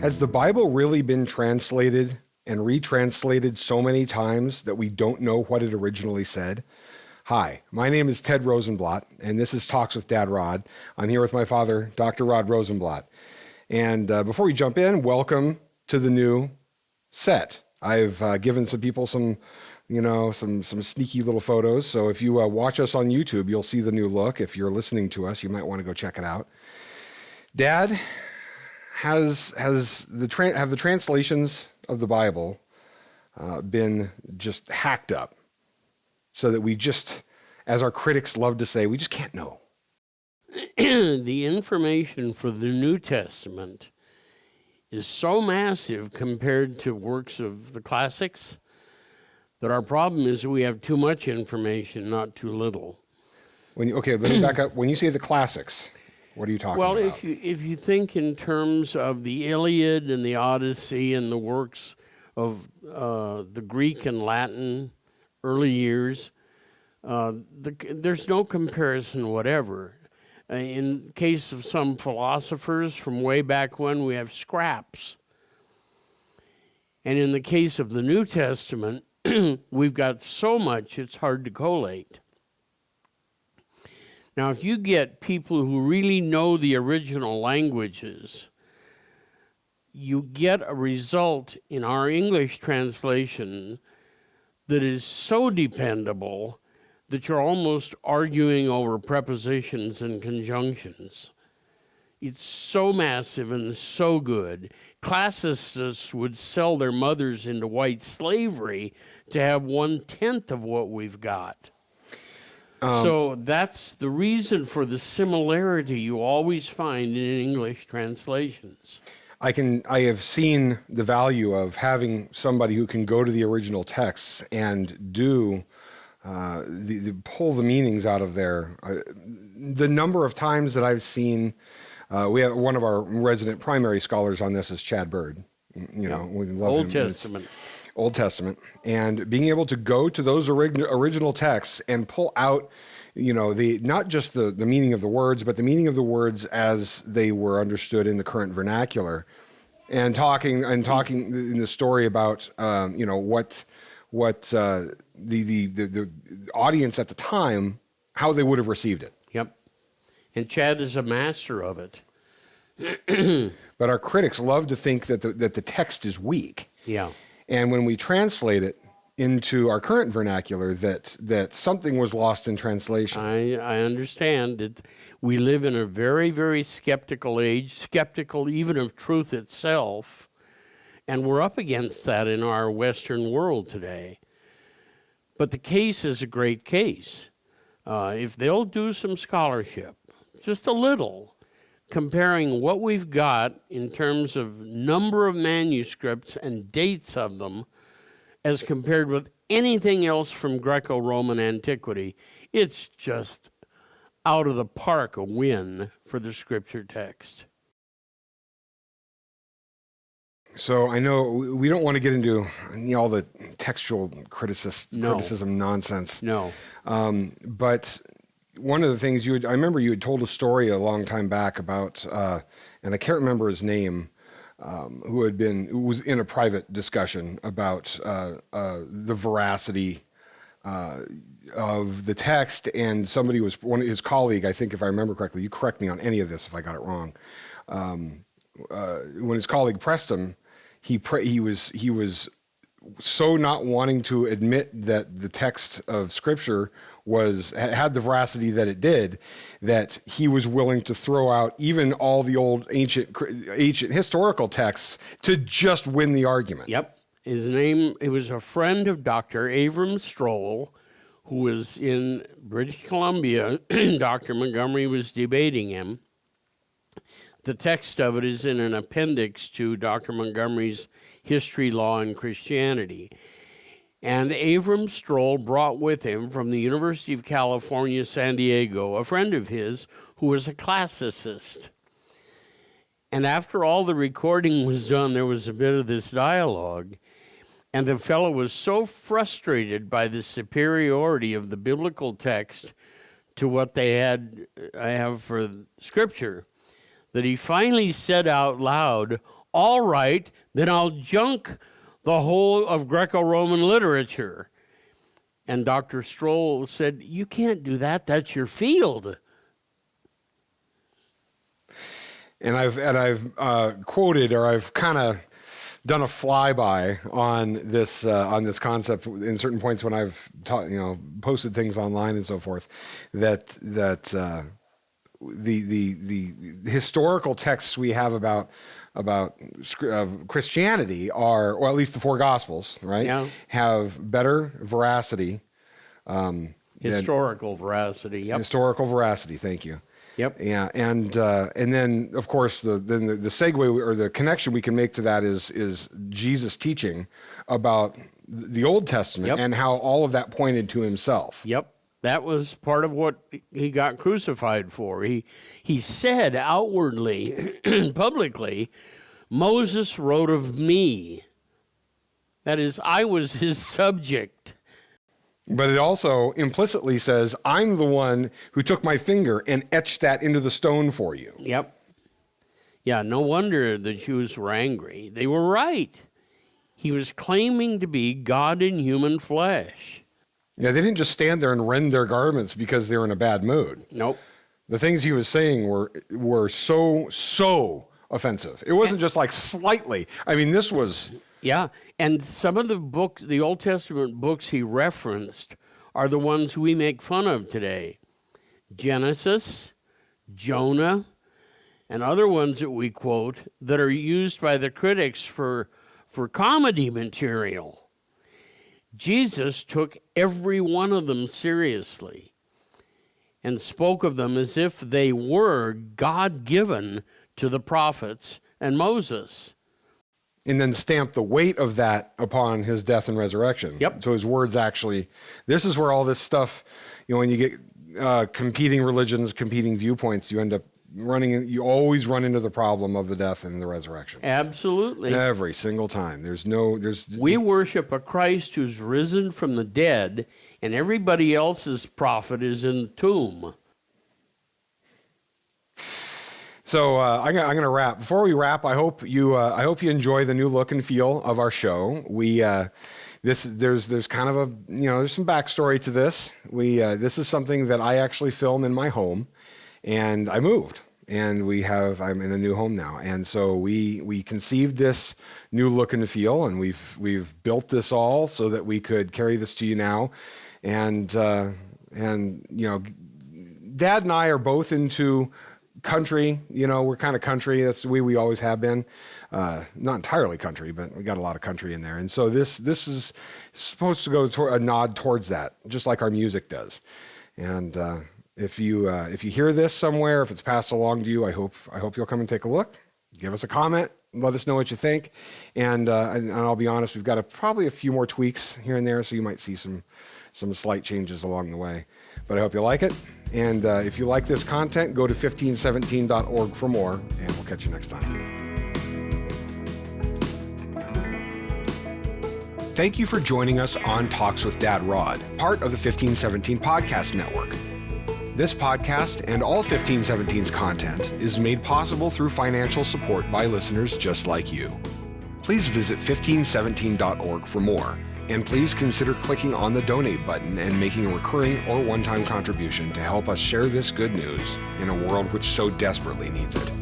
Has the Bible really been translated and retranslated so many times that we don't know what it originally said? Hi, my name is Ted Rosenblatt, and this is Talks with Dad Rod. I'm here with my father, Dr. Rod Rosenblatt. And before we jump in, welcome to the new set. I've given some people some sneaky little photos. So if you watch us on YouTube, you'll see the new look. If you're listening to us, you might want to go check it out. Dad, have the translations of the Bible been just hacked up so that we just, as our critics love to say, we just can't know? The information for the New Testament is so massive compared to works of the classics that our problem is we have too much information, not too little. Let me back up. When you say the classics, what are you talking about? Well, if you think in terms of the Iliad and the Odyssey and the works of the Greek and Latin early years, there's no comparison whatever. In case of some philosophers from way back when, we have scraps. And in the case of the New Testament, we've got so much it's hard to collate. Now, if you get people who really know the original languages, you get a result in our English translation that is so dependable that you're almost arguing over prepositions and conjunctions. It's so massive and so good. Classicists would sell their mothers into white slavery to have 1/10 of what we've got. So that's the reason for the similarity you always find in English translations. I have seen the value of having somebody who can go to the original texts and do pull the meanings out of there. The number of times that I've seen, we have one of our resident primary scholars on this is Chad Bird. We love Old him. Testament. Old Testament, and being able to go to those original texts and pull out, not just the meaning of the words, but the meaning of the words as they were understood in the current vernacular, and talking in the story about what the audience at the time, how they would have received it. Yep, and Chad is a master of it. But our critics love to think that the text is weak. Yeah. And when we translate it into our current vernacular, that something was lost in translation. I understand it. We live in a very, very skeptical age, skeptical even of truth itself, and we're up against that in our Western world today. But the case is a great case. If they'll do some scholarship, just a little, comparing what we've got in terms of number of manuscripts and dates of them as compared with anything else from Greco-Roman antiquity, it's just out of the park a win for the scripture text. So I know we don't want to get into all the textual criticism nonsense. No. But one of the things I remember you had told a story a long time back about, and I can't remember his name, who was in a private discussion about the veracity of the text, and somebody was his colleague, I think, if I remember correctly. You correct me on any of this if I got it wrong. When his colleague pressed him, he was so not wanting to admit that the text of Scripture had the veracity that it did, that he was willing to throw out even all the old ancient historical texts to just win the argument. Yep. It was a friend of Dr. Avram Stroll, who was in British Columbia. Dr. Montgomery was debating him. The text of it is in an appendix to Dr. Montgomery's History, Law, and Christianity. And Avram Stroll brought with him from the University of California, San Diego, a friend of his who was a classicist. And after all the recording was done, there was a bit of this dialogue. And the fellow was so frustrated by the superiority of the biblical text to what they have for Scripture that he finally said out loud, all right, then I'll junk the whole of Greco-Roman literature. And Dr. Stroll said, you can't do that. That's your field. And I've quoted, or I've kind of done a flyby on this concept in certain points when I've posted things online and so forth, that the historical texts we have about Christianity are, or at least the four Gospels, right? Yeah. Have better veracity. Historical veracity. Yep. Historical veracity. Thank you. Yep. Yeah, and then of course the segue or the connection we can make to that is Jesus' teaching about the Old Testament. Yep. And how all of that pointed to himself. Yep. That was part of what he got crucified for. He said outwardly, publicly, Moses wrote of me. That is, I was his subject. But it also implicitly says, I'm the one who took my finger and etched that into the stone for you. Yep. Yeah, no wonder the Jews were angry. They were right. He was claiming to be God in human flesh. Yeah, they didn't just stand there and rend their garments because they were in a bad mood. Nope. The things he was saying were so offensive. It wasn't just like slightly. I mean, this was... Yeah, and some of the books, the Old Testament books he referenced, are the ones we make fun of today. Genesis, Jonah, and other ones that we quote that are used by the critics for comedy material. Jesus took every one of them seriously and spoke of them as if they were God-given to the prophets and Moses. And then stamped the weight of that upon his death and resurrection. Yep. So his words actually, this is where all this stuff, when you get competing religions, competing viewpoints, you end up you always run into the problem of the death and the resurrection. Absolutely. Every single time. We worship a Christ who's risen from the dead, and everybody else's prophet is in the tomb. So I'm gonna wrap. Before we wrap, I hope you enjoy the new look and feel of our show. There's kind of a there's some backstory to this. This is something that I actually film in my home, and I moved, and I'm in a new home now, and so we conceived this new look and feel, and we've built this all so that we could carry this to you now, and Dad and I are both into country. We're kind of country. That's the way we always have been. Not entirely country, but we got a lot of country in there. And so this is supposed to go toward a nod towards that, just like our music does. And if you hear this somewhere, if it's passed along to you, I hope you'll come and take a look. Give us a comment. Let us know what you think. And I'll be honest, we've got probably a few more tweaks here and there, so you might see some slight changes along the way. But I hope you like it. And if you like this content, go to 1517.org for more, and we'll catch you next time. Thank you for joining us on Talks with Dad Rod, part of the 1517 Podcast Network. This podcast and all 1517's content is made possible through financial support by listeners just like you. Please visit 1517.org for more. And please consider clicking on the donate button and making a recurring or one-time contribution to help us share this good news in a world which so desperately needs it.